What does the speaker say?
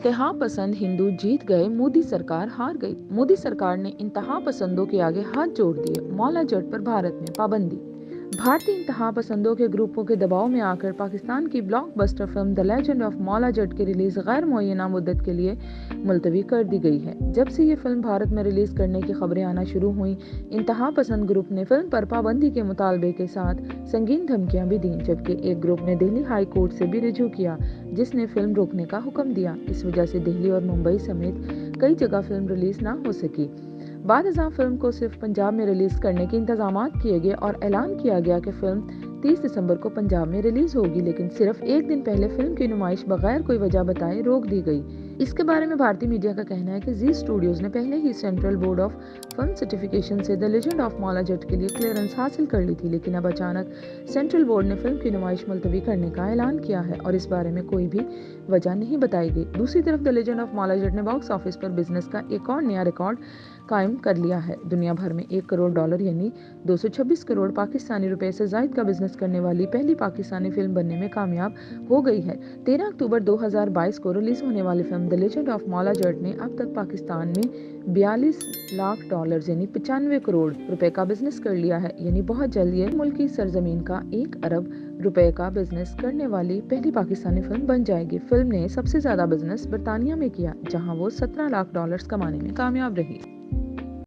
इंतहा पसंद हिंदू जीत गए, मोदी सरकार हार गई। मोदी सरकार ने इंतहा पसंदों के आगे हाथ जोड़ दिए। मौला जट पर भारत में पाबंदी। भारतीय इंतहा पसंदों के ग्रुपों के दबाव में आकर पाकिस्तान की blockbuster film the legend of Maula जट की रिलीज गैर मुअय्यना मुद्दत के लिए मुलतवी कर दी गई है। जब से ये फिल्म भारत में रिलीज करने की खबरें आना शुरू हुई, इंतहा पसंद ग्रुप ने फिल्म पर पाबंदी के मुतालबे के साथ संगीन धमकियां भी दी, जबकि एक ग्रुप ने दिल्ली हाई कोर्ट से भी रुजू किया, जिसने फिल्म रोकने का हुक्म दिया। इस वजह से दिल्ली और मुंबई समेत कई जगह फिल्म रिलीज ना हो सकी। बाद अज़ां फिल्म को सिर्फ पंजाब में रिलीज करने के इंतजामात किए गए और ऐलान किया गया कि फिल्म 30 दिसंबर को पंजाब में रिलीज होगी, लेकिन सिर्फ एक दिन पहले फिल्म की नुमाइश बगैर कोई वजह बताए रोक दी गई। इसके बारे में भारतीय मीडिया का कहना है कि जी स्टूडियोज ने पहले ही central board of film certification से the legend of Maula Jatt के लिए क्लियरेंस हासिल कर ली थी, लेकिन अब अचानक सेंट्रल बोर्ड ने फिल्म की नुमाइश मुलतवी करने का ऐलान किया है और इस बारे में कोई भी वजह नहीं बताई गई। दूसरी तरफ द लेजेंड ऑफ मौला जट ने बॉक्स ऑफिस पर बिजनेस का एक और नया रिकॉर्ड कायम कर लिया है। दुनिया भर में $1 करोड़ यानी 226 करोड़ पाकिस्तानी रुपए से जायद का बिजनेस करने वाली पहली पाकिस्तानी फिल्म बनने में कामयाब हो गई है। 13 अक्टूबर 2022 को रिलीज होने वाली film the legend of Maula जट ने अब तक पाकिस्तान में $42 लाख यानी 95 करोड़ रुपए का बिजनेस कर लिया है। यानी बहुत जल्द ये मुल्क की सरजमीन का 1 अरब रुपए का बिजनेस करने वाली पहली पाकिस्तानी फिल्म बन जाएगी। फिल्म ने सबसे ज्यादा बिजनेस बरतानिया में किया, जहां वो $17 लाख कमाने में कामयाब रही।